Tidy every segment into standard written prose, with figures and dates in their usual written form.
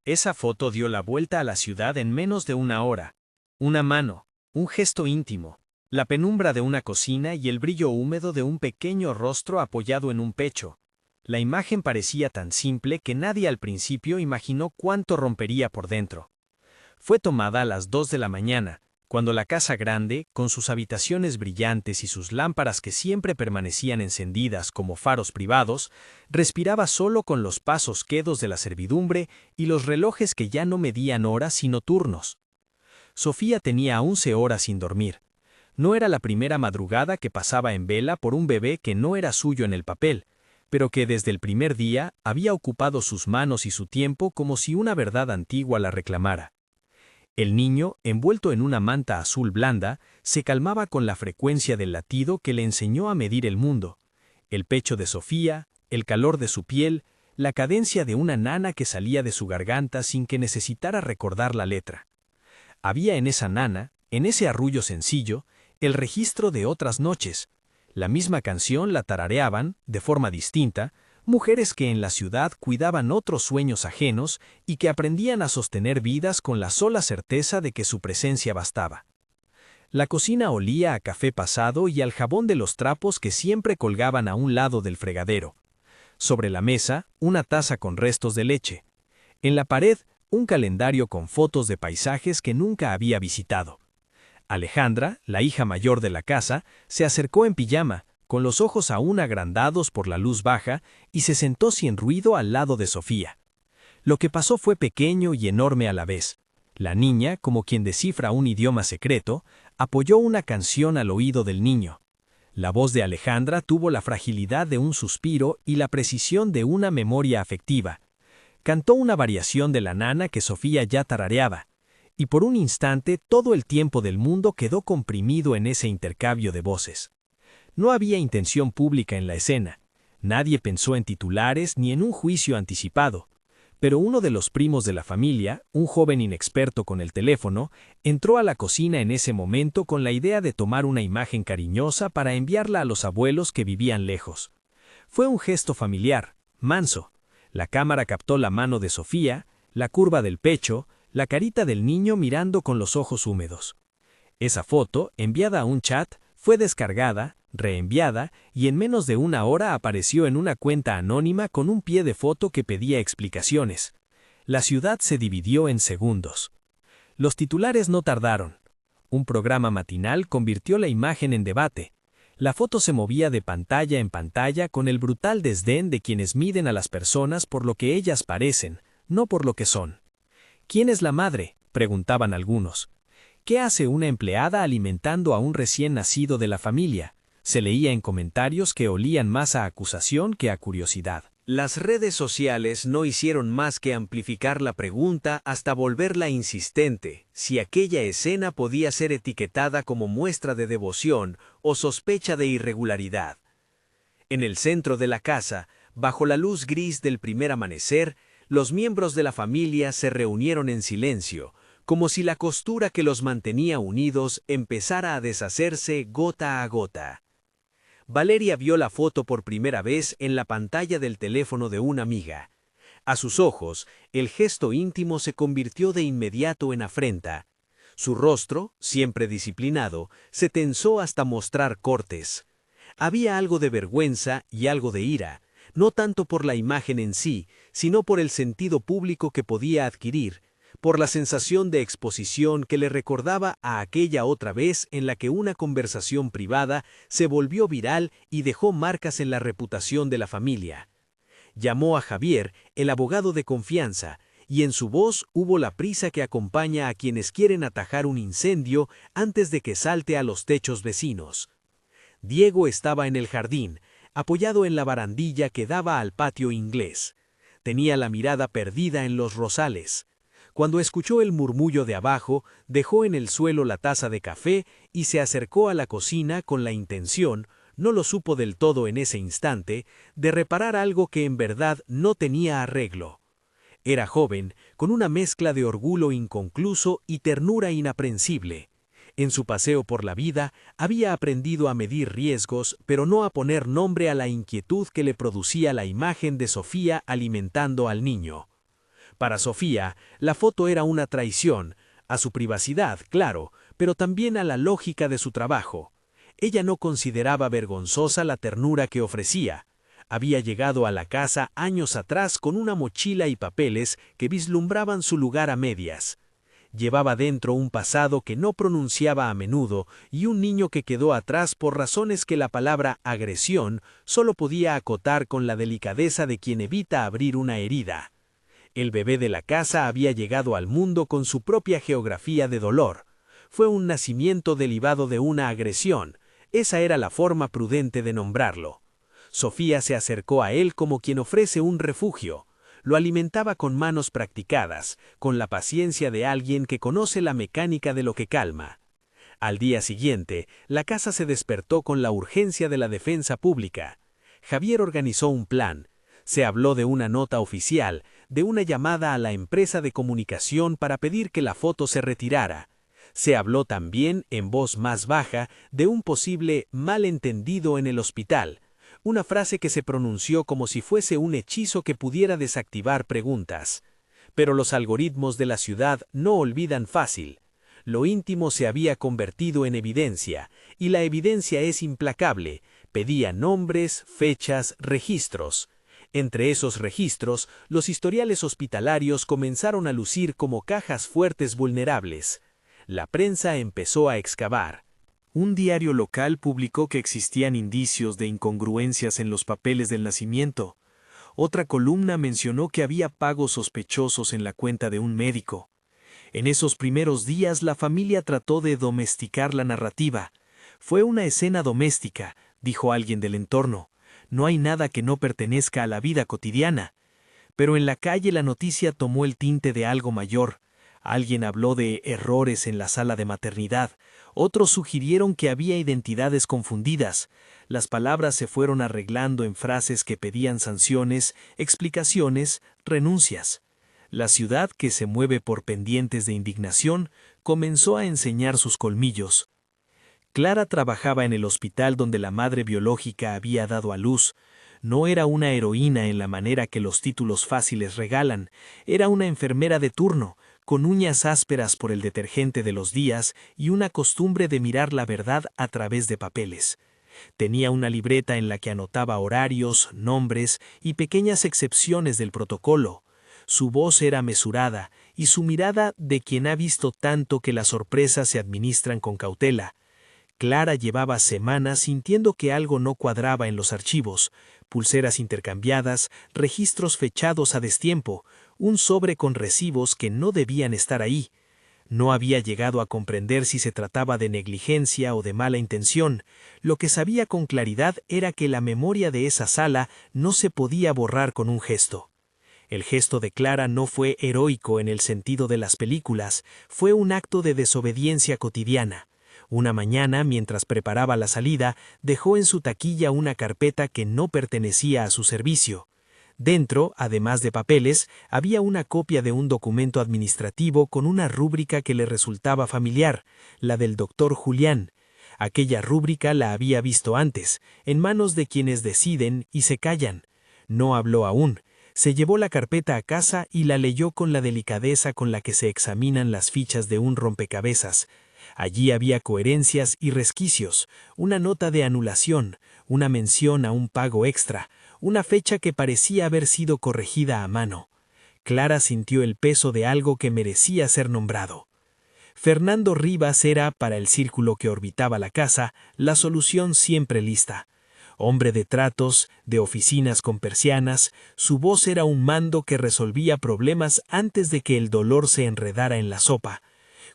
Esa foto dio la vuelta a la ciudad en menos de una hora. Una mano, un gesto íntimo, la penumbra de una cocina y el brillo húmedo de un pequeño rostro apoyado en un pecho. La imagen parecía tan simple que nadie al principio imaginó cuánto rompería por dentro. Fue tomada a las 2 de la mañana, cuando la casa grande, con sus habitaciones brillantes y sus lámparas que siempre permanecían encendidas como faros privados, respiraba solo con los pasos quedos de la servidumbre y los relojes que ya no medían horas sino turnos. Sofía tenía 11 horas sin dormir. No era la primera madrugada que pasaba en vela por un bebé que no era suyo en el papel, pero que desde el primer día había ocupado sus manos y su tiempo como si una verdad antigua la reclamara. El niño, envuelto en una manta azul blanda, se calmaba con la frecuencia del latido que le enseñó a medir el mundo. El pecho de Sofía, el calor de su piel, la cadencia de una nana que salía de su garganta sin que necesitara recordar la letra. Había en esa nana, en ese arrullo sencillo, el registro de otras noches. La misma canción la tarareaban, de forma distinta, mujeres que en la ciudad cuidaban otros sueños ajenos y que aprendían a sostener vidas con la sola certeza de que su presencia bastaba. La cocina olía a café pasado y al jabón de los trapos que siempre colgaban a un lado del fregadero. Sobre la mesa, una taza con restos de leche. En la pared, un calendario con fotos de paisajes que nunca había visitado. Alejandra, la hija mayor de la casa, se acercó en pijama, con los ojos aún agrandados por la luz baja, y se sentó sin ruido al lado de Sofía. Lo que pasó fue pequeño y enorme a la vez. La niña, como quien descifra un idioma secreto, apoyó una canción al oído del niño. La voz de Alejandra tuvo la fragilidad de un suspiro y la precisión de una memoria afectiva. Cantó una variación de la nana que Sofía ya tarareaba, y por un instante todo el tiempo del mundo quedó comprimido en ese intercambio de voces. No había intención pública en la escena, nadie pensó en titulares ni en un juicio anticipado, pero uno de los primos de la familia, un joven inexperto con el teléfono, entró a la cocina en ese momento con la idea de tomar una imagen cariñosa para enviarla a los abuelos que vivían lejos. Fue un gesto familiar, manso. La cámara captó la mano de Sofía, la curva del pecho, la carita del niño mirando con los ojos húmedos. Esa foto, enviada a un chat, fue descargada, reenviada, y en menos de una hora apareció en una cuenta anónima con un pie de foto que pedía explicaciones. La ciudad se dividió en segundos. Los titulares no tardaron. Un programa matinal convirtió la imagen en debate. La foto se movía de pantalla en pantalla con el brutal desdén de quienes miden a las personas por lo que ellas parecen, no por lo que son. ¿Quién es la madre?, preguntaban algunos. ¿Qué hace una empleada alimentando a un recién nacido de la familia?, se leía en comentarios que olían más a acusación que a curiosidad. Las redes sociales no hicieron más que amplificar la pregunta hasta volverla insistente, si aquella escena podía ser etiquetada como muestra de devoción o sospecha de irregularidad. En el centro de la casa, bajo la luz gris del primer amanecer, los miembros de la familia se reunieron en silencio, como si la costura que los mantenía unidos empezara a deshacerse gota a gota. Valeria vio la foto por primera vez en la pantalla del teléfono de una amiga. A sus ojos, el gesto íntimo se convirtió de inmediato en afrenta. Su rostro, siempre disciplinado, se tensó hasta mostrar cortes. Había algo de vergüenza y algo de ira, no tanto por la imagen en sí, sino por el sentido público que podía adquirir, por la sensación de exposición que le recordaba a aquella otra vez en la que una conversación privada se volvió viral y dejó marcas en la reputación de la familia. Llamó a Javier, el abogado de confianza, y en su voz hubo la prisa que acompaña a quienes quieren atajar un incendio antes de que salte a los techos vecinos. Diego estaba en el jardín, apoyado en la barandilla que daba al patio inglés. Tenía la mirada perdida en los rosales. Cuando escuchó el murmullo de abajo, dejó en el suelo la taza de café y se acercó a la cocina con la intención, no lo supo del todo en ese instante, de reparar algo que en verdad no tenía arreglo. Era joven, con una mezcla de orgullo inconcluso y ternura inaprensible. En su paseo por la vida, había aprendido a medir riesgos, pero no a poner nombre a la inquietud que le producía la imagen de Sofía alimentando al niño. Para Sofía, la foto era una traición, a su privacidad, claro, pero también a la lógica de su trabajo. Ella no consideraba vergonzosa la ternura que ofrecía. Había llegado a la casa años atrás con una mochila y papeles que vislumbraban su lugar a medias. Llevaba dentro un pasado que no pronunciaba a menudo y un niño que quedó atrás por razones que la palabra agresión solo podía acotar con la delicadeza de quien evita abrir una herida. El bebé de la casa había llegado al mundo con su propia geografía de dolor. Fue un nacimiento derivado de una agresión. Esa era la forma prudente de nombrarlo. Sofía se acercó a él como quien ofrece un refugio. Lo alimentaba con manos practicadas, con la paciencia de alguien que conoce la mecánica de lo que calma. Al día siguiente, la casa se despertó con la urgencia de la defensa pública. Javier organizó un plan. Se habló de una nota oficial, de una llamada a la empresa de comunicación para pedir que la foto se retirara. Se habló también, en voz más baja, de un posible malentendido en el hospital. Una frase que se pronunció como si fuese un hechizo que pudiera desactivar preguntas. Pero los algoritmos de la ciudad no olvidan fácil. Lo íntimo se había convertido en evidencia, y la evidencia es implacable. Pedía nombres, fechas, registros. Entre esos registros, los historiales hospitalarios comenzaron a lucir como cajas fuertes vulnerables. La prensa empezó a excavar. Un diario local publicó que existían indicios de incongruencias en los papeles del nacimiento. Otra columna mencionó que había pagos sospechosos en la cuenta de un médico. En esos primeros días la familia trató de domesticar la narrativa. Fue una escena doméstica, dijo alguien del entorno. No hay nada que no pertenezca a la vida cotidiana. Pero en la calle la noticia tomó el tinte de algo mayor. Alguien habló de errores en la sala de maternidad. Otros sugirieron que había identidades confundidas. Las palabras se fueron arreglando en frases que pedían sanciones, explicaciones, renuncias. La ciudad, que se mueve por pendientes de indignación, comenzó a enseñar sus colmillos. Clara trabajaba en el hospital donde la madre biológica había dado a luz. No era una heroína en la manera que los títulos fáciles regalan, era una enfermera de turno, con uñas ásperas por el detergente de los días y una costumbre de mirar la verdad a través de papeles. Tenía una libreta en la que anotaba horarios, nombres y pequeñas excepciones del protocolo. Su voz era mesurada y su mirada de quien ha visto tanto que las sorpresas se administran con cautela. Clara llevaba semanas sintiendo que algo no cuadraba en los archivos, pulseras intercambiadas, registros fechados a destiempo, un sobre con recibos que no debían estar ahí. No había llegado a comprender si se trataba de negligencia o de mala intención. Lo que sabía con claridad era que la memoria de esa sala no se podía borrar con un gesto. El gesto de Clara no fue heroico en el sentido de las películas, fue un acto de desobediencia cotidiana. Una mañana, mientras preparaba la salida, dejó en su taquilla una carpeta que no pertenecía a su servicio. Dentro, además de papeles, había una copia de un documento administrativo con una rúbrica que le resultaba familiar, la del doctor Julián. Aquella rúbrica la había visto antes, en manos de quienes deciden y se callan. No habló aún. Se llevó la carpeta a casa y la leyó con la delicadeza con la que se examinan las fichas de un rompecabezas. Allí había coherencias y resquicios, una nota de anulación, una mención a un pago extra, una fecha que parecía haber sido corregida a mano. Clara sintió el peso de algo que merecía ser nombrado. Fernando Rivas era, para el círculo que orbitaba la casa, la solución siempre lista. Hombre de tratos, de oficinas con persianas, su voz era un mando que resolvía problemas antes de que el dolor se enredara en la sopa.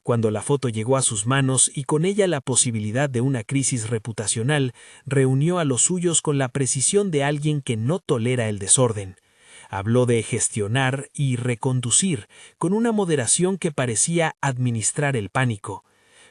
Cuando la foto llegó a sus manos y con ella la posibilidad de una crisis reputacional, reunió a los suyos con la precisión de alguien que no tolera el desorden. Habló de gestionar y reconducir, con una moderación que parecía administrar el pánico.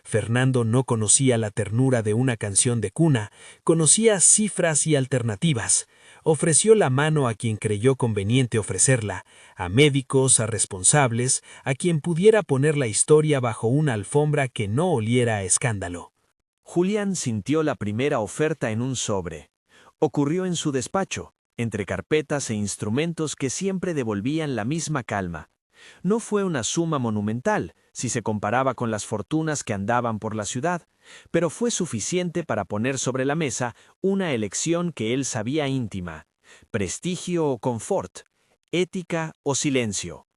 Fernando no conocía la ternura de una canción de cuna, conocía cifras y alternativas. Ofreció la mano a quien creyó conveniente ofrecerla, a médicos, a responsables, a quien pudiera poner la historia bajo una alfombra que no oliera a escándalo. Julián sintió la primera oferta en un sobre. Ocurrió en su despacho, entre carpetas e instrumentos que siempre devolvían la misma calma. No fue una suma monumental, si se comparaba con las fortunas que andaban por la ciudad, pero fue suficiente para poner sobre la mesa una elección que él sabía íntima: prestigio o confort, ética o silencio.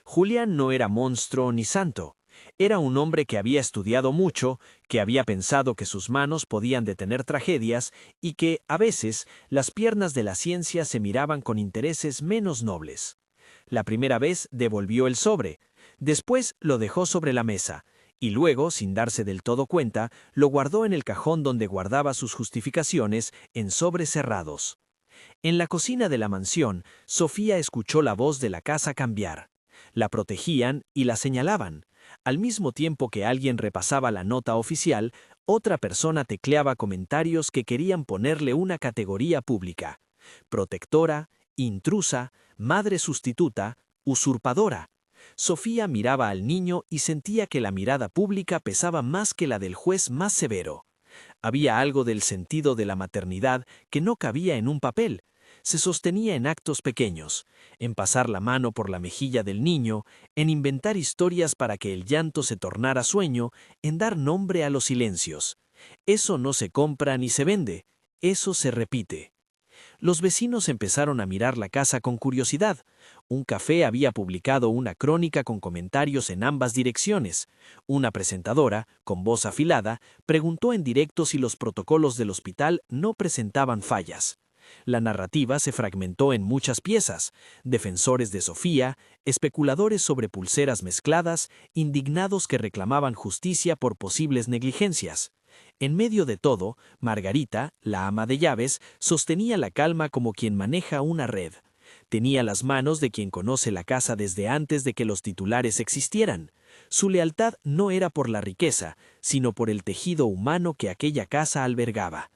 Julián no era monstruo ni santo. Era un hombre que había estudiado mucho, que había pensado que sus manos podían detener tragedias y que, a veces, las piernas de la ciencia se miraban con intereses menos nobles. La primera vez devolvió el sobre, después lo dejó sobre la mesa, y luego, sin darse del todo cuenta, lo guardó en el cajón donde guardaba sus justificaciones en sobres cerrados. En la cocina de la mansión, Sofía escuchó la voz de la casa cambiar. La protegían y la señalaban. Al mismo tiempo que alguien repasaba la nota oficial, otra persona tecleaba comentarios que querían ponerle una categoría pública: protectora, intrusa, madre sustituta, usurpadora. Sofía miraba al niño y sentía que la mirada pública pesaba más que la del juez más severo. Había algo del sentido de la maternidad que no cabía en un papel. Se sostenía en actos pequeños, en pasar la mano por la mejilla del niño, en inventar historias para que el llanto se tornara sueño, en dar nombre a los silencios. Eso no se compra ni se vende, eso se repite. Los vecinos empezaron a mirar la casa con curiosidad. Un café había publicado una crónica con comentarios en ambas direcciones. Una presentadora, con voz afilada, preguntó en directo si los protocolos del hospital no presentaban fallas. La narrativa se fragmentó en muchas piezas: defensores de Sofía, especuladores sobre pulseras mezcladas, indignados que reclamaban justicia por posibles negligencias. En medio de todo, Margarita, la ama de llaves, sostenía la calma como quien maneja una red. Tenía las manos de quien conoce la casa desde antes de que los titulares existieran. Su lealtad no era por la riqueza, sino por el tejido humano que aquella casa albergaba.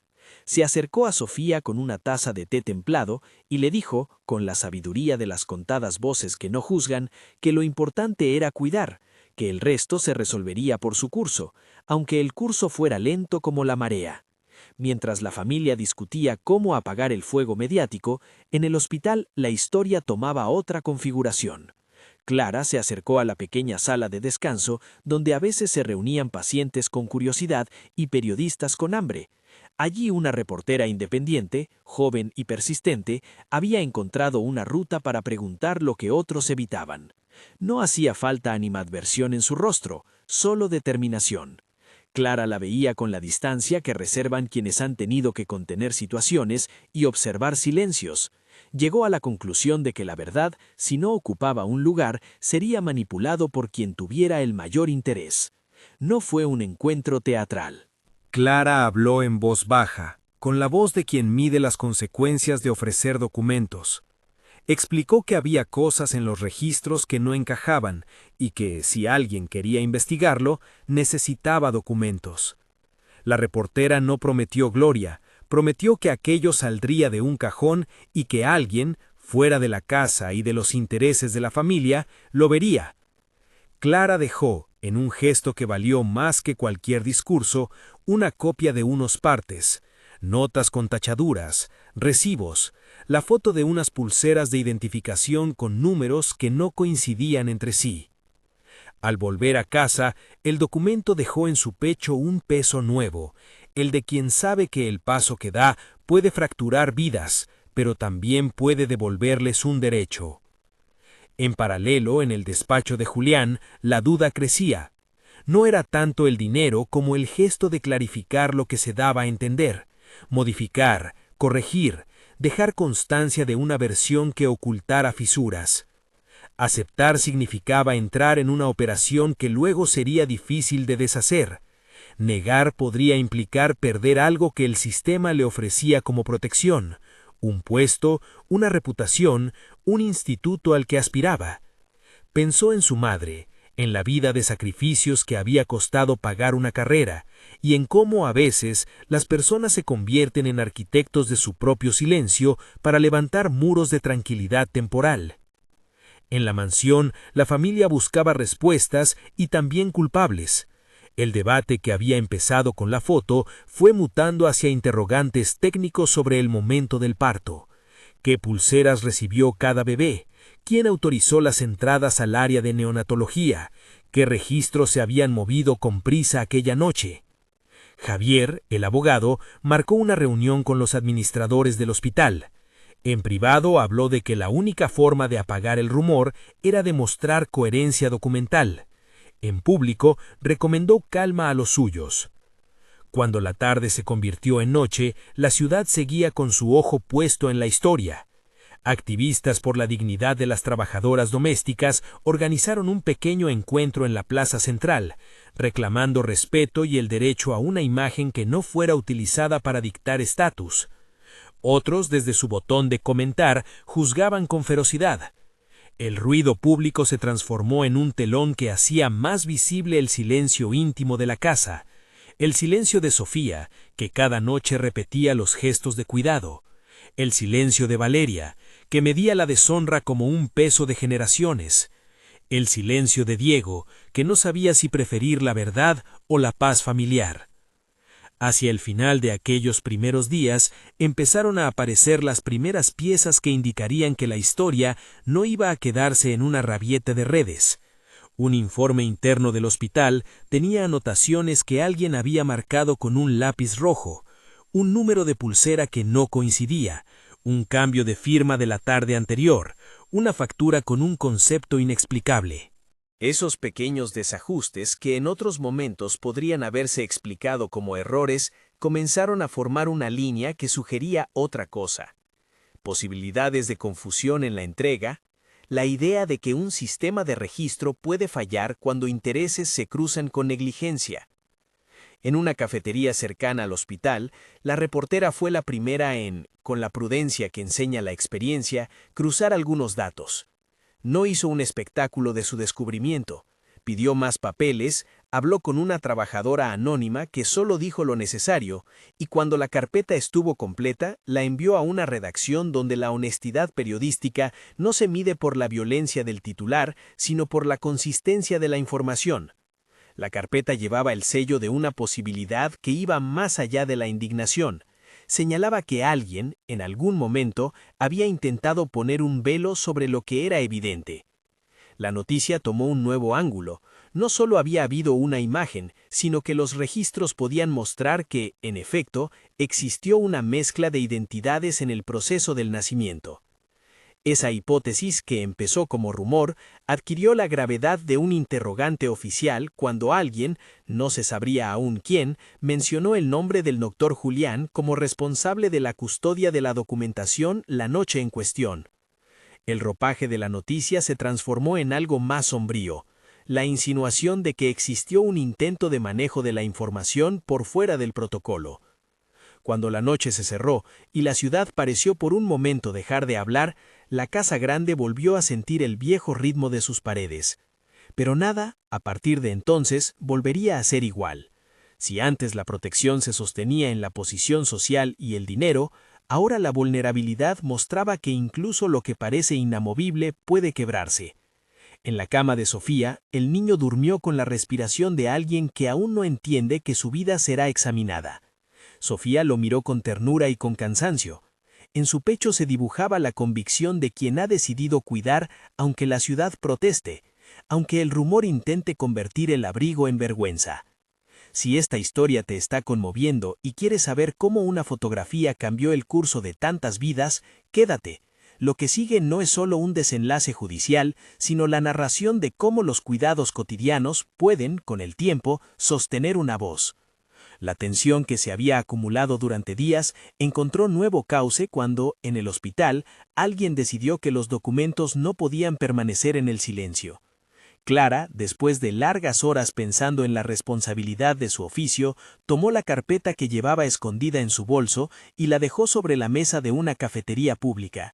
Se acercó a Sofía con una taza de té templado y le dijo, con la sabiduría de las contadas voces que no juzgan, que lo importante era cuidar, que el resto se resolvería por su curso, aunque el curso fuera lento como la marea. Mientras la familia discutía cómo apagar el fuego mediático, en el hospital la historia tomaba otra configuración. Clara se acercó a la pequeña sala de descanso donde a veces se reunían pacientes con curiosidad y periodistas con hambre. Allí una reportera independiente, joven y persistente, había encontrado una ruta para preguntar lo que otros evitaban. No hacía falta animadversión en su rostro, solo determinación. Clara la veía con la distancia que reservan quienes han tenido que contener situaciones y observar silencios. Llegó a la conclusión de que la verdad, si no ocupaba un lugar, sería manipulado por quien tuviera el mayor interés. No fue un encuentro teatral. Clara habló en voz baja, con la voz de quien mide las consecuencias de ofrecer documentos. Explicó que había cosas en los registros que no encajaban y que, si alguien quería investigarlo, necesitaba documentos. La reportera no prometió gloria, prometió que aquello saldría de un cajón y que alguien, fuera de la casa y de los intereses de la familia, lo vería. Clara dejó, en un gesto que valió más que cualquier discurso, una copia de unos partes, notas con tachaduras, recibos, la foto de unas pulseras de identificación con números que no coincidían entre sí. Al volver a casa, el documento dejó en su pecho un peso nuevo, el de quien sabe que el paso que da puede fracturar vidas, pero también puede devolverles un derecho. En paralelo, en el despacho de Julián, la duda crecía. No era tanto el dinero como el gesto de clarificar lo que se daba a entender, modificar, corregir, dejar constancia de una versión que ocultara fisuras. Aceptar significaba entrar en una operación que luego sería difícil de deshacer. Negar podría implicar perder algo que el sistema le ofrecía como protección: un puesto, una reputación, un instituto al que aspiraba. Pensó en su madre, en la vida de sacrificios que había costado pagar una carrera, y en cómo a veces las personas se convierten en arquitectos de su propio silencio para levantar muros de tranquilidad temporal. En la mansión, la familia buscaba respuestas y también culpables. El debate que había empezado con la foto fue mutando hacia interrogantes técnicos sobre el momento del parto. ¿Qué pulseras recibió cada bebé? quién autorizó las entradas al área de neonatología, qué registros se habían movido con prisa aquella noche. Javier, el abogado, marcó una reunión con los administradores del hospital. En privado habló de que la única forma de apagar el rumor era demostrar coherencia documental. En público recomendó calma a los suyos. Cuando la tarde se convirtió en noche, la ciudad seguía con su ojo puesto en la historia. Activistas por la dignidad de las trabajadoras domésticas organizaron un pequeño encuentro en la plaza central, reclamando respeto y el derecho a una imagen que no fuera utilizada para dictar estatus. Otros, desde su botón de comentar, juzgaban con ferocidad. El ruido público se transformó en un telón que hacía más visible el silencio íntimo de la casa, el silencio de Sofía, que cada noche repetía los gestos de cuidado, el silencio de Valeria, que medía la deshonra como un peso de generaciones, el silencio de Diego, que no sabía si preferir la verdad o la paz familiar. Hacia el final de aquellos primeros días empezaron a aparecer las primeras piezas que indicarían que la historia no iba a quedarse en una rabieta de redes. Un informe interno del hospital tenía anotaciones que alguien había marcado con un lápiz rojo, un número de pulsera que no coincidía, un cambio de firma de la tarde anterior, una factura con un concepto inexplicable. Esos pequeños desajustes que en otros momentos podrían haberse explicado como errores comenzaron a formar una línea que sugería otra cosa. Posibilidades de confusión en la entrega, la idea de que un sistema de registro puede fallar cuando intereses se cruzan con negligencia. En una cafetería cercana al hospital, la reportera fue la primera en, con la prudencia que enseña la experiencia, cruzar algunos datos. No hizo un espectáculo de su descubrimiento, pidió más papeles, habló con una trabajadora anónima que solo dijo lo necesario, y cuando la carpeta estuvo completa, la envió a una redacción donde la honestidad periodística no se mide por la violencia del titular, sino por la consistencia de la información. La carpeta llevaba el sello de una posibilidad que iba más allá de la indignación. Señalaba que alguien, en algún momento, había intentado poner un velo sobre lo que era evidente. La noticia tomó un nuevo ángulo. No solo había habido una imagen, sino que los registros podían mostrar que, en efecto, existió una mezcla de identidades en el proceso del nacimiento. Esa hipótesis, que empezó como rumor, adquirió la gravedad de un interrogante oficial cuando alguien, no se sabría aún quién, mencionó el nombre del doctor Julián como responsable de la custodia de la documentación la noche en cuestión. El ropaje de la noticia se transformó en algo más sombrío, la insinuación de que existió un intento de manejo de la información por fuera del protocolo. Cuando la noche se cerró y la ciudad pareció por un momento dejar de hablar, la casa grande volvió a sentir el viejo ritmo de sus paredes. Pero nada, a partir de entonces, volvería a ser igual. Si antes la protección se sostenía en la posición social y el dinero, ahora la vulnerabilidad mostraba que incluso lo que parece inamovible puede quebrarse. En la cama de Sofía, el niño durmió con la respiración de alguien que aún no entiende que su vida será examinada. Sofía lo miró con ternura y con cansancio. En su pecho se dibujaba la convicción de quien ha decidido cuidar aunque la ciudad proteste, aunque el rumor intente convertir el abrigo en vergüenza. Si esta historia te está conmoviendo y quieres saber cómo una fotografía cambió el curso de tantas vidas, quédate. Lo que sigue no es solo un desenlace judicial, sino la narración de cómo los cuidados cotidianos pueden, con el tiempo, sostener una voz. La tensión que se había acumulado durante días encontró nuevo cauce cuando, en el hospital, alguien decidió que los documentos no podían permanecer en el silencio. Clara, después de largas horas pensando en la responsabilidad de su oficio, tomó la carpeta que llevaba escondida en su bolso y la dejó sobre la mesa de una cafetería pública.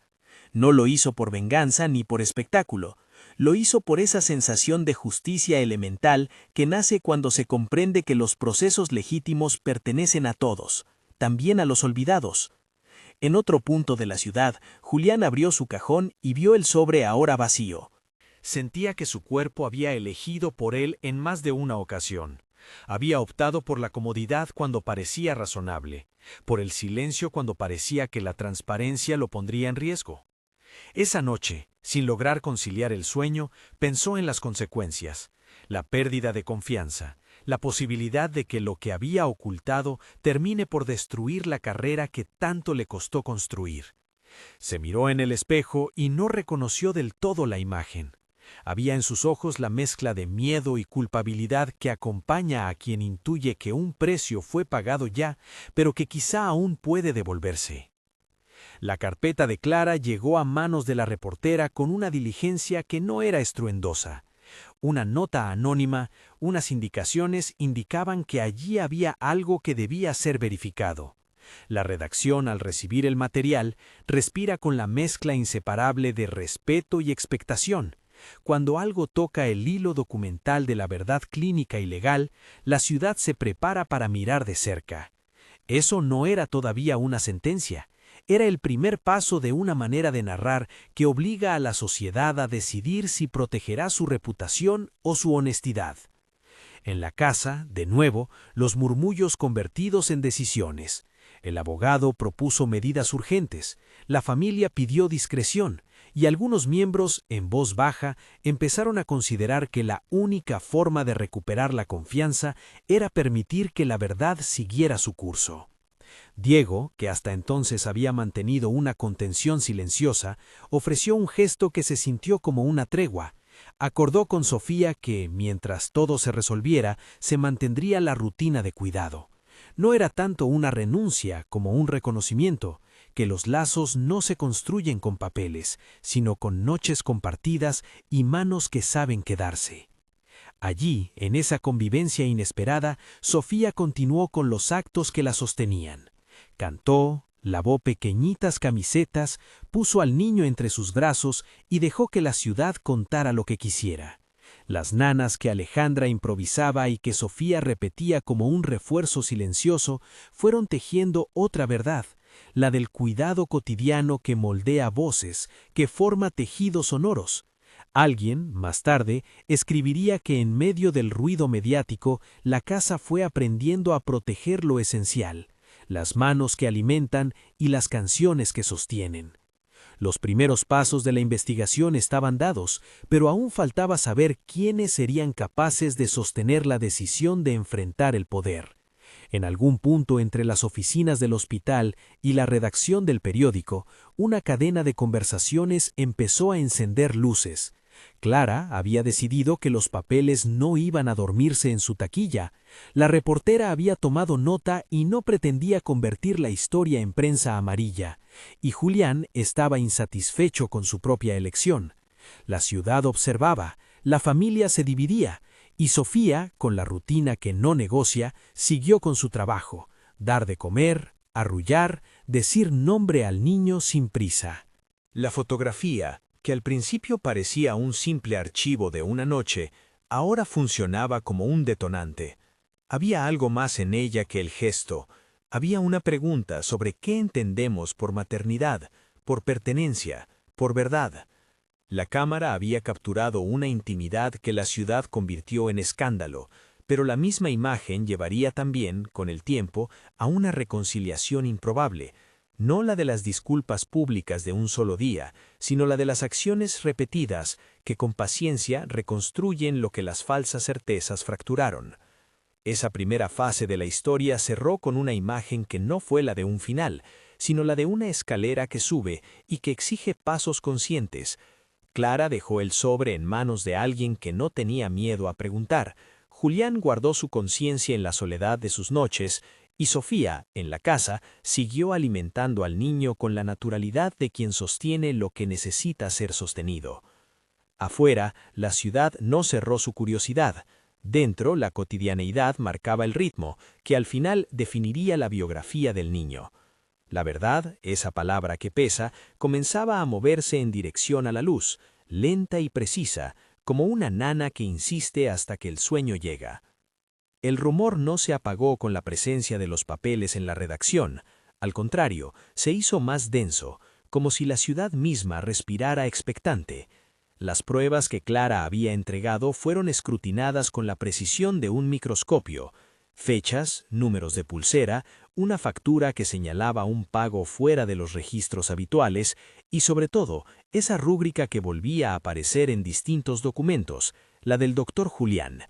No lo hizo por venganza ni por espectáculo. Lo hizo por esa sensación de justicia elemental que nace cuando se comprende que los procesos legítimos pertenecen a todos, también a los olvidados. En otro punto de la ciudad, Julián abrió su cajón y vio el sobre ahora vacío. Sentía que su cuerpo había elegido por él en más de una ocasión. Había optado por la comodidad cuando parecía razonable, por el silencio cuando parecía que la transparencia lo pondría en riesgo. Esa noche, sin lograr conciliar el sueño, pensó en las consecuencias, la pérdida de confianza, la posibilidad de que lo que había ocultado termine por destruir la carrera que tanto le costó construir. Se miró en el espejo y no reconoció del todo la imagen. Había en sus ojos la mezcla de miedo y culpabilidad que acompaña a quien intuye que un precio fue pagado ya, pero que quizá aún puede devolverse. La carpeta de Clara llegó a manos de la reportera con una diligencia que no era estruendosa. Una nota anónima, unas indicaciones indicaban que allí había algo que debía ser verificado. La redacción, al recibir el material, respira con la mezcla inseparable de respeto y expectación. Cuando algo toca el hilo documental de la verdad clínica y legal, la ciudad se prepara para mirar de cerca. Eso no era todavía una sentencia. Era el primer paso de una manera de narrar que obliga a la sociedad a decidir si protegerá su reputación o su honestidad. En la casa, de nuevo, los murmullos convertidos en decisiones. El abogado propuso medidas urgentes, la familia pidió discreción, y algunos miembros, en voz baja, empezaron a considerar que la única forma de recuperar la confianza era permitir que la verdad siguiera su curso. Diego, que hasta entonces había mantenido una contención silenciosa, ofreció un gesto que se sintió como una tregua. Acordó con Sofía que, mientras todo se resolviera, se mantendría la rutina de cuidado. No era tanto una renuncia como un reconocimiento, que los lazos no se construyen con papeles, sino con noches compartidas y manos que saben quedarse. Allí, en esa convivencia inesperada, Sofía continuó con los actos que la sostenían. Cantó, lavó pequeñitas camisetas, puso al niño entre sus brazos y dejó que la ciudad contara lo que quisiera. Las nanas que Alejandra improvisaba y que Sofía repetía como un refuerzo silencioso fueron tejiendo otra verdad, la del cuidado cotidiano que moldea voces, que forma tejidos sonoros. Alguien, más tarde, escribiría que en medio del ruido mediático, la casa fue aprendiendo a proteger lo esencial, las manos que alimentan y las canciones que sostienen. Los primeros pasos de la investigación estaban dados, pero aún faltaba saber quiénes serían capaces de sostener la decisión de enfrentar el poder. En algún punto entre las oficinas del hospital y la redacción del periódico, una cadena de conversaciones empezó a encender luces. Clara había decidido que los papeles no iban a dormirse en su taquilla. La reportera había tomado nota y no pretendía convertir la historia en prensa amarilla. Y Julián estaba insatisfecho con su propia elección. La ciudad observaba, la familia se dividía, y Sofía, con la rutina que no negocia, siguió con su trabajo: dar de comer, arrullar, decir nombre al niño sin prisa. La fotografía, que al principio parecía un simple archivo de una noche, ahora funcionaba como un detonante. Había algo más en ella que el gesto. Había una pregunta sobre qué entendemos por maternidad, por pertenencia, por verdad. La cámara había capturado una intimidad que la ciudad convirtió en escándalo, pero la misma imagen llevaría también, con el tiempo, a una reconciliación improbable. No la de las disculpas públicas de un solo día, sino la de las acciones repetidas que con paciencia reconstruyen lo que las falsas certezas fracturaron. Esa primera fase de la historia cerró con una imagen que no fue la de un final, sino la de una escalera que sube y que exige pasos conscientes. Clara dejó el sobre en manos de alguien que no tenía miedo a preguntar. Julián guardó su conciencia en la soledad de sus noches, y Sofía, en la casa, siguió alimentando al niño con la naturalidad de quien sostiene lo que necesita ser sostenido. Afuera, la ciudad no cerró su curiosidad. Dentro, la cotidianeidad marcaba el ritmo, que al final definiría la biografía del niño. La verdad, esa palabra que pesa, comenzaba a moverse en dirección a la luz, lenta y precisa, como una nana que insiste hasta que el sueño llega. El rumor no se apagó con la presencia de los papeles en la redacción. Al contrario, se hizo más denso, como si la ciudad misma respirara expectante. Las pruebas que Clara había entregado fueron escrutinadas con la precisión de un microscopio. Fechas, números de pulsera, una factura que señalaba un pago fuera de los registros habituales y, sobre todo, esa rúbrica que volvía a aparecer en distintos documentos, la del doctor Julián.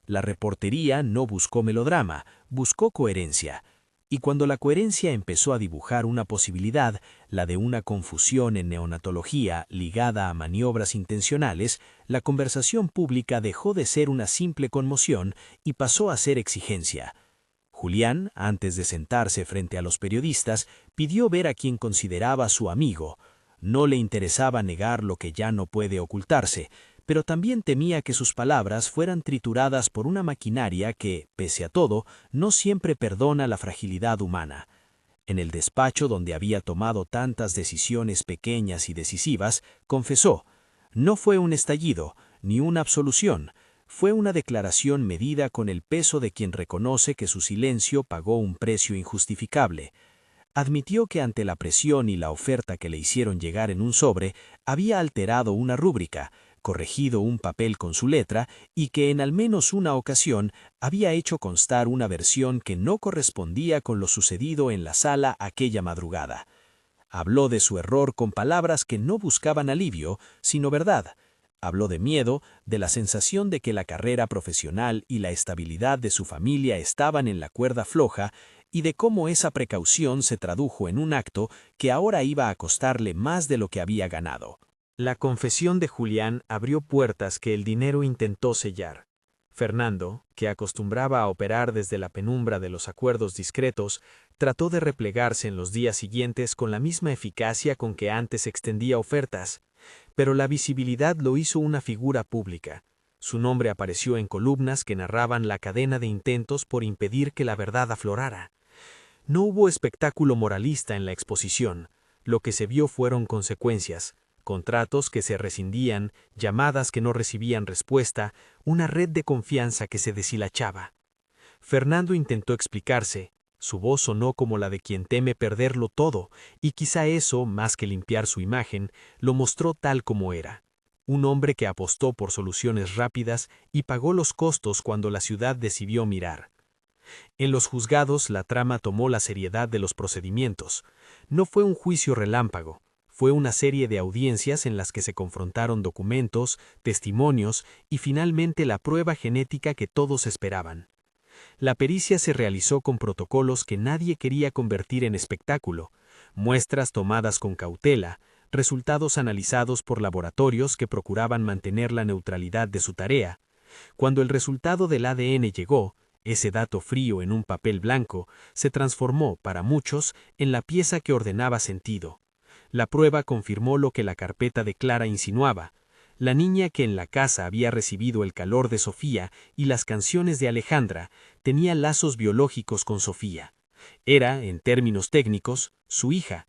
La reportería no buscó melodrama, buscó coherencia. Y cuando la coherencia empezó a dibujar una posibilidad, la de una confusión en neonatología ligada a maniobras intencionales, la conversación pública dejó de ser una simple conmoción y pasó a ser exigencia. Julián, antes de sentarse frente a los periodistas, pidió ver a quien consideraba su amigo. No le interesaba negar lo que ya no puede ocultarse, pero también temía que sus palabras fueran trituradas por una maquinaria que, pese a todo, no siempre perdona la fragilidad humana. En el despacho donde había tomado tantas decisiones pequeñas y decisivas, confesó: no fue un estallido, ni una absolución, fue una declaración medida con el peso de quien reconoce que su silencio pagó un precio injustificable. Admitió que ante la presión y la oferta que le hicieron llegar en un sobre, había alterado una rúbrica, corregido un papel con su letra y que en al menos una ocasión había hecho constar una versión que no correspondía con lo sucedido en la sala aquella madrugada. Habló de su error con palabras que no buscaban alivio, sino verdad. Habló de miedo, de la sensación de que la carrera profesional y la estabilidad de su familia estaban en la cuerda floja y de cómo esa precaución se tradujo en un acto que ahora iba a costarle más de lo que había ganado. La confesión de Julián abrió puertas que el dinero intentó sellar. Fernando, que acostumbraba a operar desde la penumbra de los acuerdos discretos, trató de replegarse en los días siguientes con la misma eficacia con que antes extendía ofertas, pero la visibilidad lo hizo una figura pública. Su nombre apareció en columnas que narraban la cadena de intentos por impedir que la verdad aflorara. No hubo espectáculo moralista en la exposición. Lo que se vio fueron consecuencias: contratos que se rescindían, llamadas que no recibían respuesta, una red de confianza que se deshilachaba. Fernando intentó explicarse. Su voz sonó como la de quien teme perderlo todo, y quizá eso, más que limpiar su imagen, lo mostró tal como era. Un hombre que apostó por soluciones rápidas y pagó los costos cuando la ciudad decidió mirar. En los juzgados la trama tomó la seriedad de los procedimientos. No fue un juicio relámpago. Fue una serie de audiencias en las que se confrontaron documentos, testimonios y finalmente la prueba genética que todos esperaban. La pericia se realizó con protocolos que nadie quería convertir en espectáculo, muestras tomadas con cautela, resultados analizados por laboratorios que procuraban mantener la neutralidad de su tarea. Cuando el resultado del ADN llegó, ese dato frío en un papel blanco, se transformó, para muchos, en la pieza que ordenaba sentido. La prueba confirmó lo que la carpeta de Clara insinuaba. La niña que en la casa había recibido el calor de Sofía y las canciones de Alejandra tenía lazos biológicos con Sofía. Era, en términos técnicos, su hija.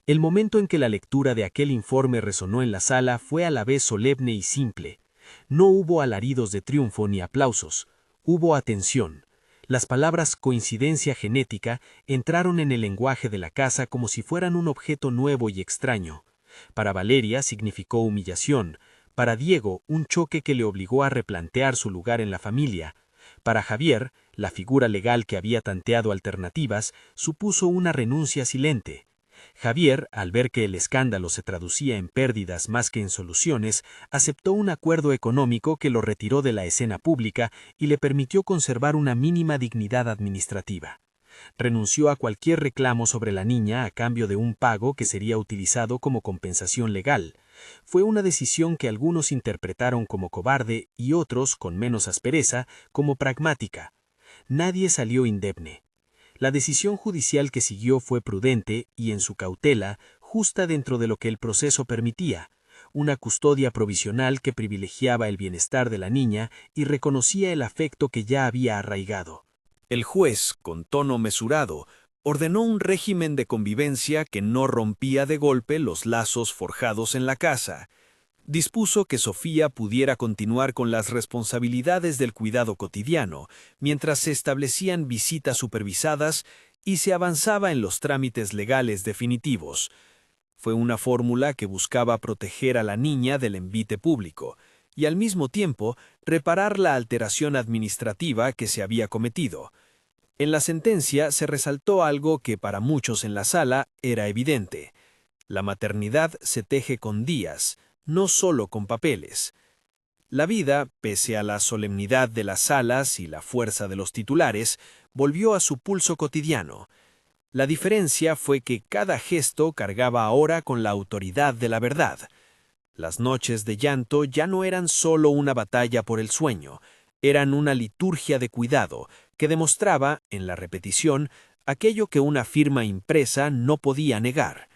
El momento en que la lectura de aquel informe resonó en la sala fue a la vez solemne y simple. No hubo alaridos de triunfo ni aplausos. Hubo atención. Las palabras coincidencia genética entraron en el lenguaje de la casa como si fueran un objeto nuevo y extraño. Para Valeria significó humillación. Para Diego, un choque que le obligó a replantear su lugar en la familia. Para Javier, la figura legal que había tanteado alternativas, supuso una renuncia silente. Javier, al ver que el escándalo se traducía en pérdidas más que en soluciones, aceptó un acuerdo económico que lo retiró de la escena pública y le permitió conservar una mínima dignidad administrativa. Renunció a cualquier reclamo sobre la niña a cambio de un pago que sería utilizado como compensación legal. Fue una decisión que algunos interpretaron como cobarde y otros, con menos aspereza, como pragmática. Nadie salió indemne. La decisión judicial que siguió fue prudente y, en su cautela, justa dentro de lo que el proceso permitía, una custodia provisional que privilegiaba el bienestar de la niña y reconocía el afecto que ya había arraigado. El juez, con tono mesurado, ordenó un régimen de convivencia que no rompía de golpe los lazos forjados en la casa. Dispuso que Sofía pudiera continuar con las responsabilidades del cuidado cotidiano, mientras se establecían visitas supervisadas y se avanzaba en los trámites legales definitivos. Fue una fórmula que buscaba proteger a la niña del envite público y al mismo tiempo reparar la alteración administrativa que se había cometido. En la sentencia se resaltó algo que para muchos en la sala era evidente. La maternidad se teje con días, no solo con papeles. La vida, pese a la solemnidad de las salas y la fuerza de los titulares, volvió a su pulso cotidiano. La diferencia fue que cada gesto cargaba ahora con la autoridad de la verdad. Las noches de llanto ya no eran solo una batalla por el sueño, eran una liturgia de cuidado que demostraba, en la repetición, aquello que una firma impresa no podía negar.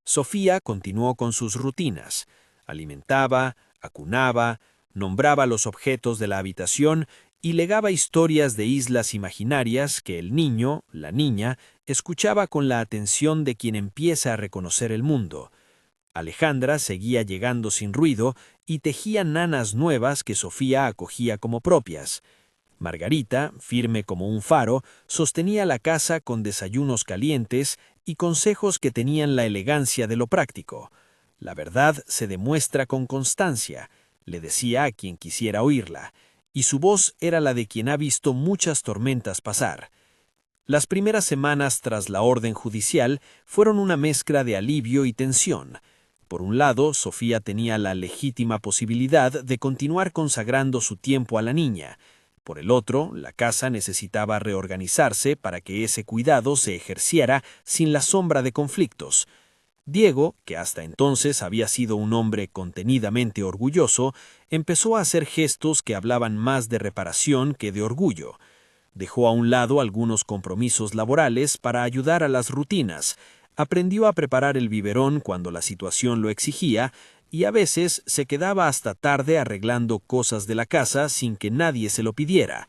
Sofía continuó con sus rutinas. Alimentaba, acunaba, nombraba los objetos de la habitación y legaba historias de islas imaginarias que el niño, la niña, escuchaba con la atención de quien empieza a reconocer el mundo. Alejandra seguía llegando sin ruido y tejía nanas nuevas que Sofía acogía como propias. Margarita, firme como un faro, sostenía la casa con desayunos calientes y consejos que tenían la elegancia de lo práctico. La verdad se demuestra con constancia, le decía a quien quisiera oírla, y su voz era la de quien ha visto muchas tormentas pasar. Las primeras semanas tras la orden judicial fueron una mezcla de alivio y tensión. Por un lado, Sofía tenía la legítima posibilidad de continuar consagrando su tiempo a la niña. Por el otro, la casa necesitaba reorganizarse para que ese cuidado se ejerciera sin la sombra de conflictos. Diego, que hasta entonces había sido un hombre contenidamente orgulloso, empezó a hacer gestos que hablaban más de reparación que de orgullo. Dejó a un lado algunos compromisos laborales para ayudar a las rutinas, aprendió a preparar el biberón cuando la situación lo exigía y a veces se quedaba hasta tarde arreglando cosas de la casa sin que nadie se lo pidiera.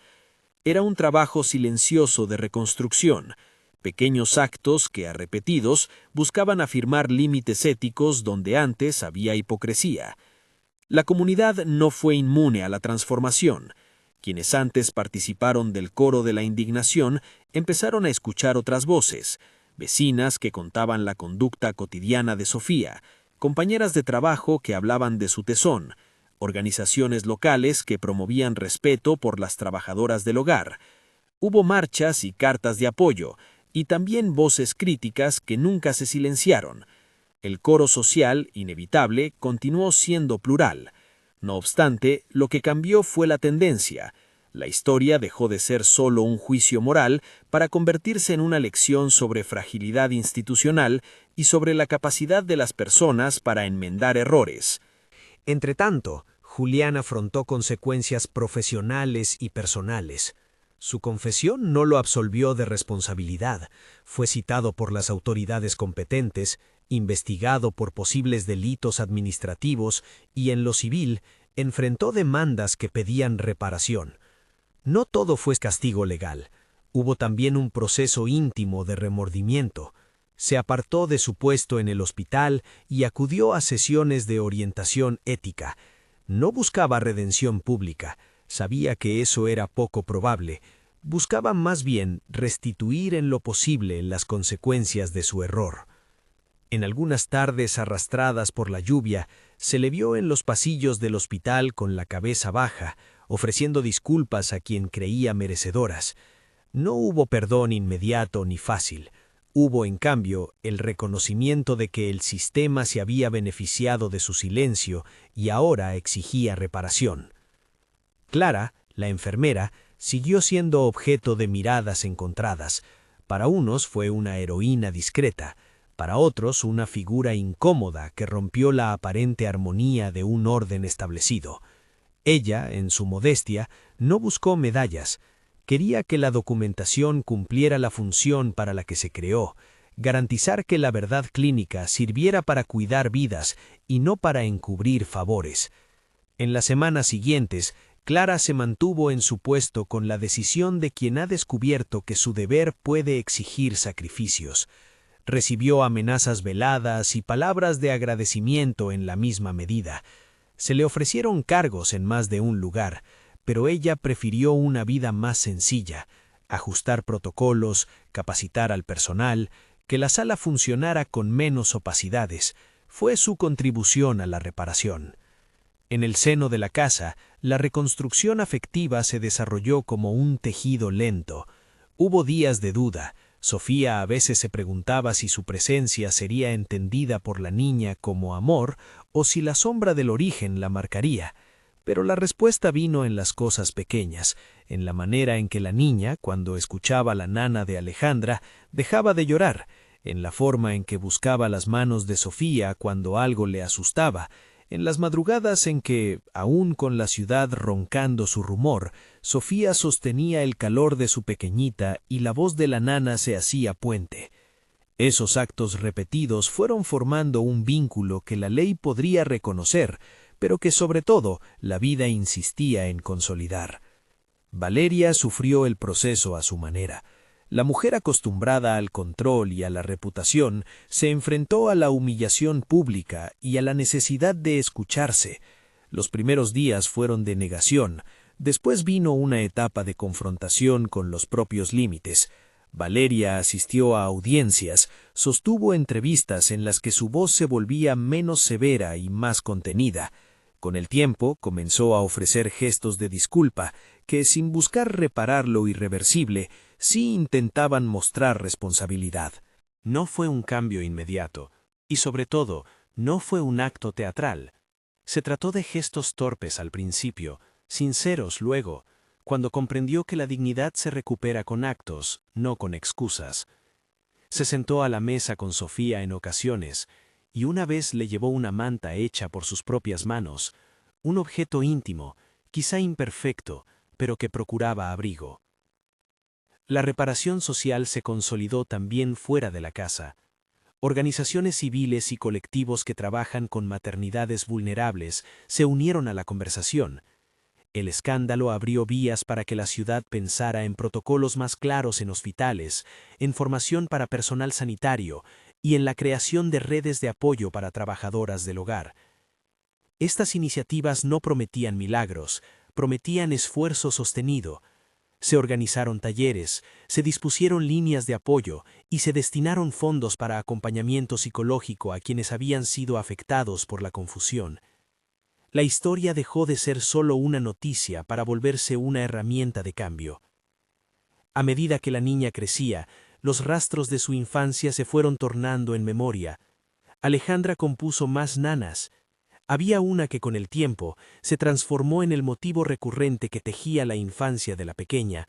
Era un trabajo silencioso de reconstrucción, pequeños actos que, a repetidos, buscaban afirmar límites éticos donde antes había hipocresía. La comunidad no fue inmune a la transformación. Quienes antes participaron del coro de la indignación empezaron a escuchar otras voces, vecinas que contaban la conducta cotidiana de Sofía, compañeras de trabajo que hablaban de su tesón, organizaciones locales que promovían respeto por las trabajadoras del hogar. Hubo marchas y cartas de apoyo, y también voces críticas que nunca se silenciaron. El coro social, inevitable, continuó siendo plural. No obstante, lo que cambió fue la tendencia. La historia dejó de ser solo un juicio moral para convertirse en una lección sobre fragilidad institucional y sobre la capacidad de las personas para enmendar errores. Entretanto, Julián afrontó consecuencias profesionales y personales. Su confesión no lo absolvió de responsabilidad. Fue citado por las autoridades competentes, investigado por posibles delitos administrativos y, en lo civil, enfrentó demandas que pedían reparación. No todo fue castigo legal. Hubo también un proceso íntimo de remordimiento. Se apartó de su puesto en el hospital y acudió a sesiones de orientación ética. No buscaba redención pública. Sabía que eso era poco probable. Buscaba más bien restituir en lo posible las consecuencias de su error. En algunas tardes arrastradas por la lluvia, se le vio en los pasillos del hospital con la cabeza baja, ofreciendo disculpas a quien creía merecedoras. No hubo perdón inmediato ni fácil. Hubo, en cambio, el reconocimiento de que el sistema se había beneficiado de su silencio y ahora exigía reparación. Clara, la enfermera, siguió siendo objeto de miradas encontradas. Para unos fue una heroína discreta, para otros una figura incómoda que rompió la aparente armonía de un orden establecido. Ella, en su modestia, no buscó medallas. Quería que la documentación cumpliera la función para la que se creó, garantizar que la verdad clínica sirviera para cuidar vidas y no para encubrir favores. En las semanas siguientes, Clara se mantuvo en su puesto con la decisión de quien ha descubierto que su deber puede exigir sacrificios. Recibió amenazas veladas y palabras de agradecimiento en la misma medida. Se le ofrecieron cargos en más de un lugar, pero ella prefirió una vida más sencilla, ajustar protocolos, capacitar al personal, que la sala funcionara con menos opacidades. Fue su contribución a la reparación. En el seno de la casa, la reconstrucción afectiva se desarrolló como un tejido lento. Hubo días de duda. Sofía a veces se preguntaba si su presencia sería entendida por la niña como amor o si la sombra del origen la marcaría. Pero la respuesta vino en las cosas pequeñas, en la manera en que la niña, cuando escuchaba la nana de Alejandra, dejaba de llorar, en la forma en que buscaba las manos de Sofía cuando algo le asustaba, en las madrugadas en que, aún con la ciudad roncando su rumor, Sofía sostenía el calor de su pequeñita y la voz de la nana se hacía puente. Esos actos repetidos fueron formando un vínculo que la ley podría reconocer, pero que sobre todo la vida insistía en consolidar. Valeria sufrió el proceso a su manera. La mujer acostumbrada al control y a la reputación se enfrentó a la humillación pública y a la necesidad de escucharse. Los primeros días fueron de negación, después vino una etapa de confrontación con los propios límites. Valeria asistió a audiencias, sostuvo entrevistas en las que su voz se volvía menos severa y más contenida. Con el tiempo comenzó a ofrecer gestos de disculpa que, sin buscar reparar lo irreversible, sí intentaban mostrar responsabilidad. No fue un cambio inmediato, y sobre todo, no fue un acto teatral. Se trató de gestos torpes al principio, sinceros luego, cuando comprendió que la dignidad se recupera con actos, no con excusas. Se sentó a la mesa con Sofía en ocasiones, y una vez le llevó una manta hecha por sus propias manos, un objeto íntimo, quizá imperfecto, pero que procuraba abrigo. La reparación social se consolidó también fuera de la casa. Organizaciones civiles y colectivos que trabajan con maternidades vulnerables se unieron a la conversación. El escándalo abrió vías para que la ciudad pensara en protocolos más claros en hospitales, en formación para personal sanitario y en la creación de redes de apoyo para trabajadoras del hogar. Estas iniciativas no prometían milagros, prometían esfuerzo sostenido. Se organizaron talleres, se dispusieron líneas de apoyo y se destinaron fondos para acompañamiento psicológico a quienes habían sido afectados por la confusión. La historia dejó de ser solo una noticia para volverse una herramienta de cambio. A medida que la niña crecía, los rastros de su infancia se fueron tornando en memoria. Alejandra compuso más nanas. Había una que con el tiempo se transformó en el motivo recurrente que tejía la infancia de la pequeña,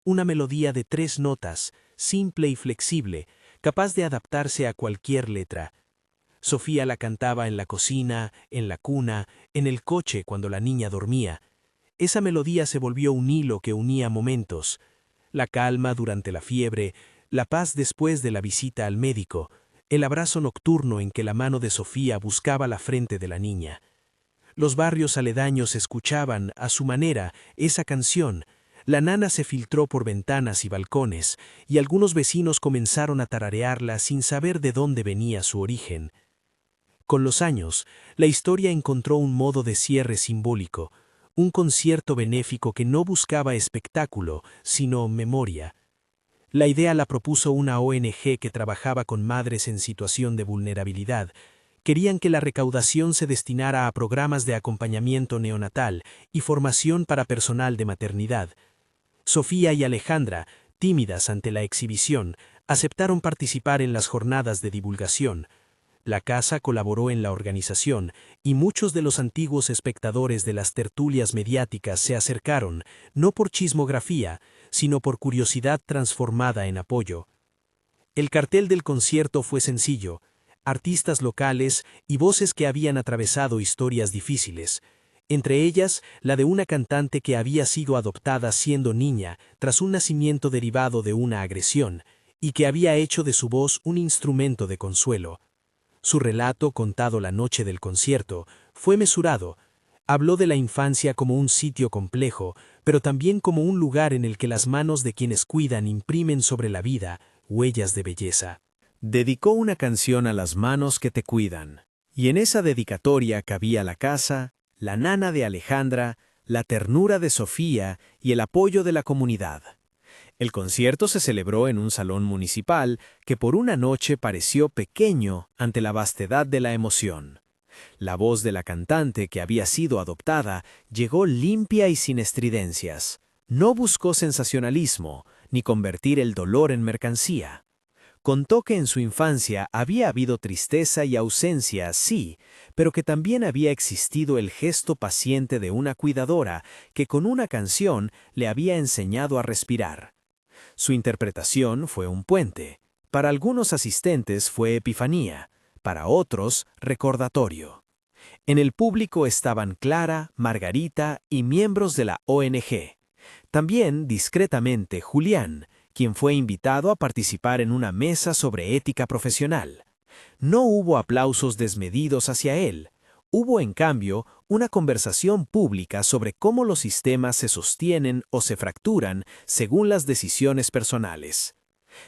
una melodía de 3 notas, simple y flexible, capaz de adaptarse a cualquier letra. Sofía la cantaba en la cocina, en la cuna, en el coche cuando la niña dormía. Esa melodía se volvió un hilo que unía momentos. La calma durante la fiebre, la paz después de la visita al médico, el abrazo nocturno en que la mano de Sofía buscaba la frente de la niña. Los barrios aledaños escuchaban, a su manera, esa canción. La nana se filtró por ventanas y balcones, y algunos vecinos comenzaron a tararearla sin saber de dónde venía su origen. Con los años, la historia encontró un modo de cierre simbólico, un concierto benéfico que no buscaba espectáculo, sino memoria. La idea la propuso una ONG que trabajaba con madres en situación de vulnerabilidad. Querían que la recaudación se destinara a programas de acompañamiento neonatal y formación para personal de maternidad. Sofía y Alejandra, tímidas ante la exhibición, aceptaron participar en las jornadas de divulgación. La casa colaboró en la organización y muchos de los antiguos espectadores de las tertulias mediáticas se acercaron, no por chismografía, sino por curiosidad transformada en apoyo. El cartel del concierto fue sencillo: artistas locales y voces que habían atravesado historias difíciles, entre ellas la de una cantante que había sido adoptada siendo niña tras un nacimiento derivado de una agresión, y que había hecho de su voz un instrumento de consuelo. Su relato, contado la noche del concierto, fue mesurado. Habló de la infancia como un sitio complejo, pero también como un lugar en el que las manos de quienes cuidan imprimen sobre la vida huellas de belleza. Dedicó una canción a las manos que te cuidan, y en esa dedicatoria cabía la casa, la nana de Alejandra, la ternura de Sofía y el apoyo de la comunidad. El concierto se celebró en un salón municipal que por una noche pareció pequeño ante la vastedad de la emoción. La voz de la cantante que había sido adoptada llegó limpia y sin estridencias. No buscó sensacionalismo, ni convertir el dolor en mercancía. Contó que en su infancia había habido tristeza y ausencia, sí, pero que también había existido el gesto paciente de una cuidadora que con una canción le había enseñado a respirar. Su interpretación fue un puente. Para algunos asistentes fue epifanía, para otros recordatorio. En el público estaban Clara, Margarita y miembros de la ONG. También, discretamente, Julián, quien fue invitado a participar en una mesa sobre ética profesional. No hubo aplausos desmedidos hacia él. Hubo, en cambio, una conversación pública sobre cómo los sistemas se sostienen o se fracturan según las decisiones personales.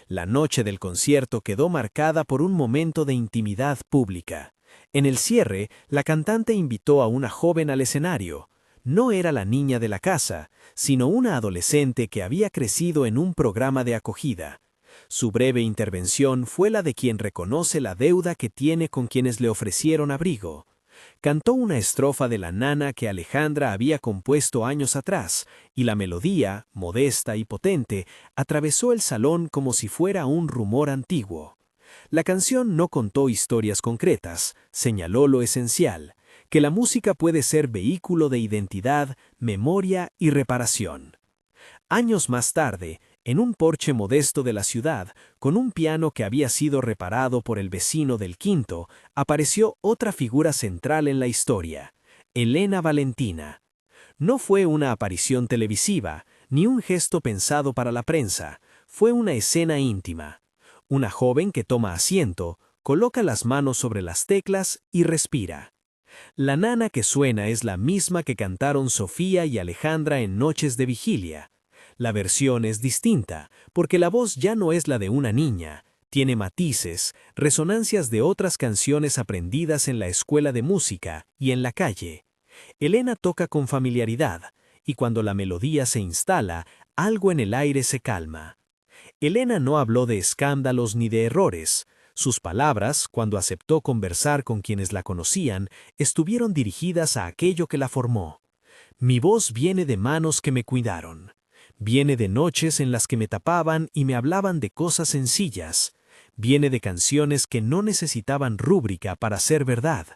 La noche del concierto quedó marcada por un momento de intimidad pública. En el cierre, la cantante invitó a una joven al escenario. No era la niña de la casa, sino una adolescente que había crecido en un programa de acogida. Su breve intervención fue la de quien reconoce la deuda que tiene con quienes le ofrecieron abrigo. Cantó una estrofa de La Nana que Alejandra había compuesto años atrás, y la melodía, modesta y potente, atravesó el salón como si fuera un rumor antiguo. La canción no contó historias concretas, señaló lo esencial, que la música puede ser vehículo de identidad, memoria y reparación. Años más tarde, en un porche modesto de la ciudad, con un piano que había sido reparado por el vecino del quinto, apareció otra figura central en la historia, Elena Valentina. No fue una aparición televisiva, ni un gesto pensado para la prensa, fue una escena íntima. Una joven que toma asiento, coloca las manos sobre las teclas y respira. La nana que suena es la misma que cantaron Sofía y Alejandra en Noches de Vigilia. La versión es distinta, porque la voz ya no es la de una niña, tiene matices, resonancias de otras canciones aprendidas en la escuela de música y en la calle. Elena toca con familiaridad, y cuando la melodía se instala, algo en el aire se calma. Elena no habló de escándalos ni de errores. Sus palabras, cuando aceptó conversar con quienes la conocían, estuvieron dirigidas a aquello que la formó. Mi voz viene de manos que me cuidaron. Viene de noches en las que me tapaban y me hablaban de cosas sencillas. Viene de canciones que no necesitaban rúbrica para ser verdad.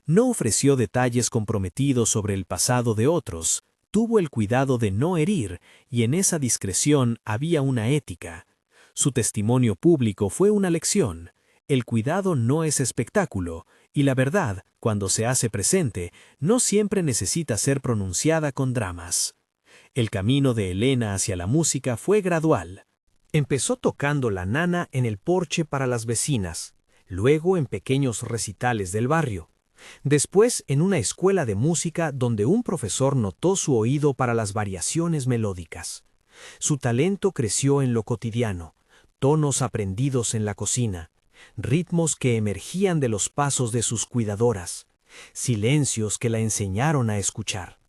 No ofreció detalles comprometidos sobre el pasado de otros. Tuvo el cuidado de no herir, y en esa discreción había una ética. Su testimonio público fue una lección. El cuidado no es espectáculo, y la verdad, cuando se hace presente, no siempre necesita ser pronunciada con dramas. El camino de Elena hacia la música fue gradual. Empezó tocando La Nana en el porche para las vecinas, luego en pequeños recitales del barrio. Después en una escuela de música donde un profesor notó su oído para las variaciones melódicas. Su talento creció en lo cotidiano, tonos aprendidos en la cocina, ritmos que emergían de los pasos de sus cuidadoras, silencios que la enseñaron a escuchar.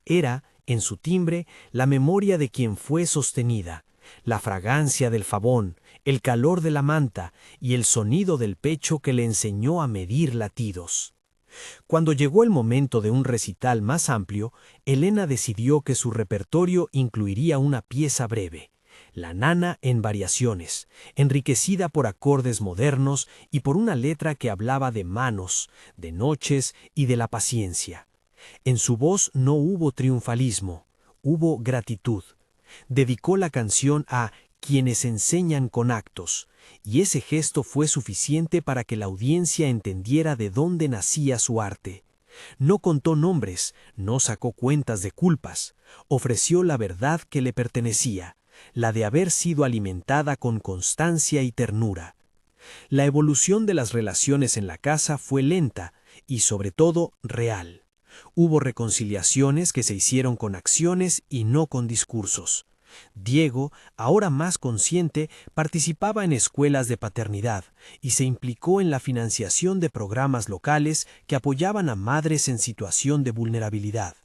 Era, en su timbre, la memoria de quien fue sostenida, la fragancia del jabón, el calor de la manta y el sonido del pecho que le enseñó a medir latidos. Cuando llegó el momento de un recital más amplio, Elena decidió que su repertorio incluiría una pieza breve, La Nana en variaciones, enriquecida por acordes modernos y por una letra que hablaba de manos, de noches y de la paciencia. En su voz no hubo triunfalismo, hubo gratitud. Dedicó la canción a quienes enseñan con actos, y ese gesto fue suficiente para que la audiencia entendiera de dónde nacía su arte. No contó nombres, no sacó cuentas de culpas, ofreció la verdad que le pertenecía, la de haber sido alimentada con constancia y ternura. La evolución de las relaciones en la casa fue lenta y, sobre todo, real. Hubo reconciliaciones que se hicieron con acciones y no con discursos. Diego, ahora más consciente, participaba en escuelas de paternidad y se implicó en la financiación de programas locales que apoyaban a madres en situación de vulnerabilidad.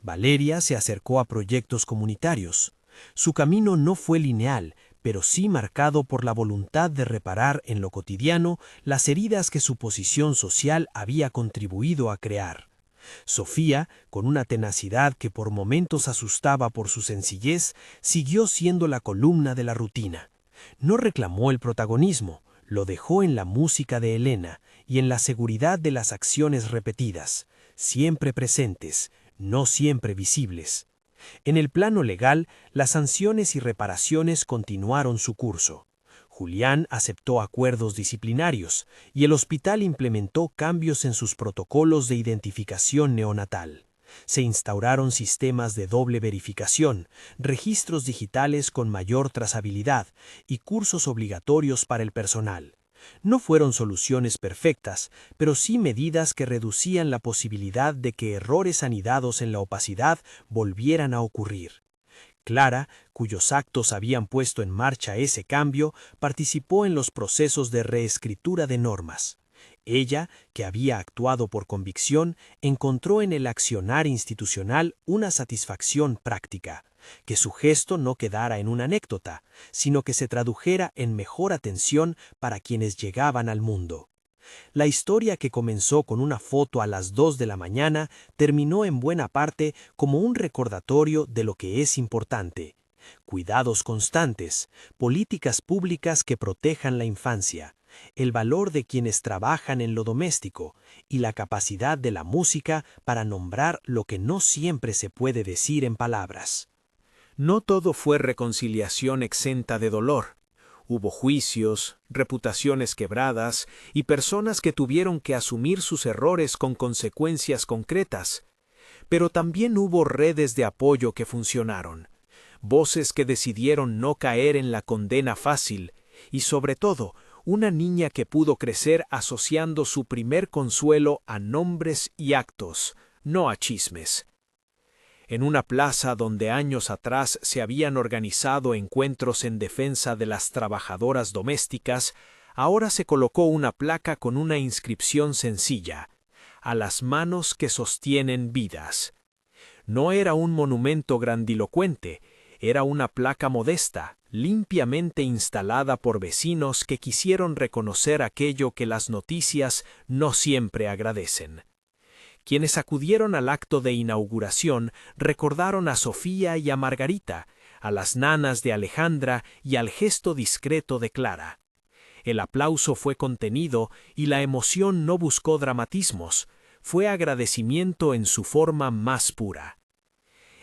Valeria se acercó a proyectos comunitarios. Su camino no fue lineal, pero sí marcado por la voluntad de reparar en lo cotidiano las heridas que su posición social había contribuido a crear. Sofía, con una tenacidad que por momentos asustaba por su sencillez, siguió siendo la columna de la rutina. No reclamó el protagonismo, lo dejó en la música de Elena y en la seguridad de las acciones repetidas, siempre presentes, no siempre visibles. En el plano legal, las sanciones y reparaciones continuaron su curso. Julián aceptó acuerdos disciplinarios y el hospital implementó cambios en sus protocolos de identificación neonatal. Se instauraron sistemas de doble verificación, registros digitales con mayor trazabilidad y cursos obligatorios para el personal. No fueron soluciones perfectas, pero sí medidas que reducían la posibilidad de que errores anidados en la opacidad volvieran a ocurrir. Clara, cuyos actos habían puesto en marcha ese cambio, participó en los procesos de reescritura de normas. Ella, que había actuado por convicción, encontró en el accionar institucional una satisfacción práctica, que su gesto no quedara en una anécdota, sino que se tradujera en mejor atención para quienes llegaban al mundo. La historia que comenzó con una foto a las 2 de la mañana terminó en buena parte como un recordatorio de lo que es importante. Cuidados constantes, políticas públicas que protejan la infancia, el valor de quienes trabajan en lo doméstico y la capacidad de la música para nombrar lo que no siempre se puede decir en palabras. No todo fue reconciliación exenta de dolor. Hubo juicios, reputaciones quebradas y personas que tuvieron que asumir sus errores con consecuencias concretas. Pero también hubo redes de apoyo que funcionaron, voces que decidieron no caer en la condena fácil y, sobre todo, una niña que pudo crecer asociando su primer consuelo a nombres y actos, no a chismes. En una plaza donde años atrás se habían organizado encuentros en defensa de las trabajadoras domésticas, ahora se colocó una placa con una inscripción sencilla: a las manos que sostienen vidas. No era un monumento grandilocuente, era una placa modesta, limpiamente instalada por vecinos que quisieron reconocer aquello que las noticias no siempre agradecen. Quienes acudieron al acto de inauguración recordaron a Sofía y a Margarita, a las nanas de Alejandra y al gesto discreto de Clara. El aplauso fue contenido y la emoción no buscó dramatismos, fue agradecimiento en su forma más pura.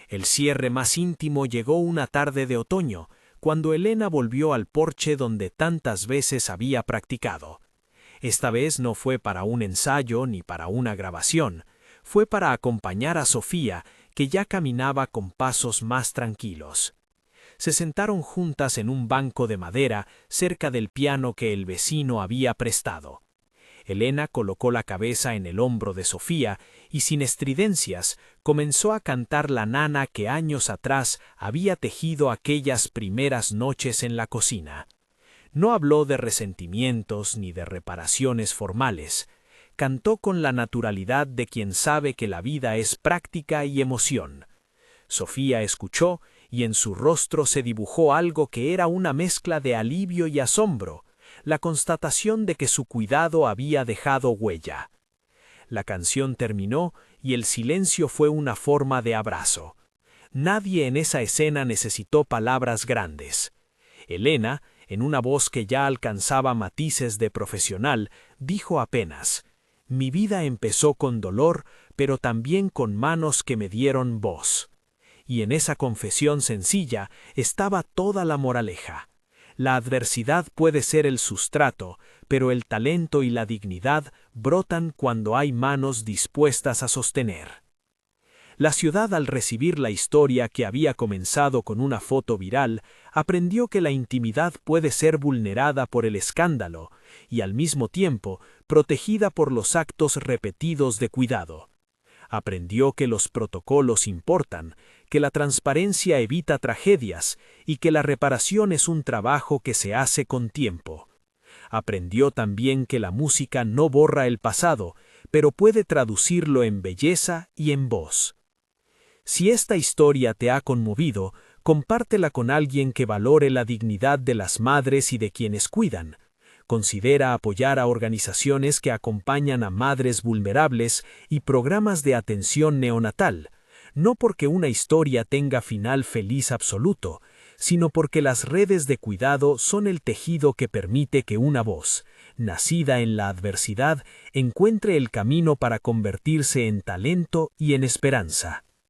El cierre más íntimo llegó una tarde de otoño, cuando Elena volvió al porche donde tantas veces había practicado. Esta vez no fue para un ensayo ni para una grabación, fue para acompañar a Sofía, que ya caminaba con pasos más tranquilos. Se sentaron juntas en un banco de madera cerca del piano que el vecino había prestado. Elena colocó la cabeza en el hombro de Sofía y, sin estridencias, comenzó a cantar la nana que años atrás había tejido aquellas primeras noches en la cocina. No habló de resentimientos ni de reparaciones formales. Cantó con la naturalidad de quien sabe que la vida es práctica y emoción. Sofía escuchó y en su rostro se dibujó algo que era una mezcla de alivio y asombro, la constatación de que su cuidado había dejado huella. La canción terminó y el silencio fue una forma de abrazo. Nadie en esa escena necesitó palabras grandes. Elena, en una voz que ya alcanzaba matices de profesional, dijo apenas: «Mi vida empezó con dolor, pero también con manos que me dieron voz». Y en esa confesión sencilla estaba toda la moraleja. La adversidad puede ser el sustrato, pero el talento y la dignidad brotan cuando hay manos dispuestas a sostener. La ciudad, al recibir la historia que había comenzado con una foto viral, aprendió que la intimidad puede ser vulnerada por el escándalo y, al mismo tiempo, protegida por los actos repetidos de cuidado. Aprendió que los protocolos importan, que la transparencia evita tragedias y que la reparación es un trabajo que se hace con tiempo. Aprendió también que la música no borra el pasado, pero puede traducirlo en belleza y en voz. Si esta historia te ha conmovido, compártela con alguien que valore la dignidad de las madres y de quienes cuidan. considera apoyar a organizaciones que acompañan a madres vulnerables y programas de atención neonatal, no porque una historia tenga final feliz absoluto, sino porque las redes de cuidado son el tejido que permite que una voz, nacida en la adversidad, encuentre el camino para convertirse en talento y en esperanza.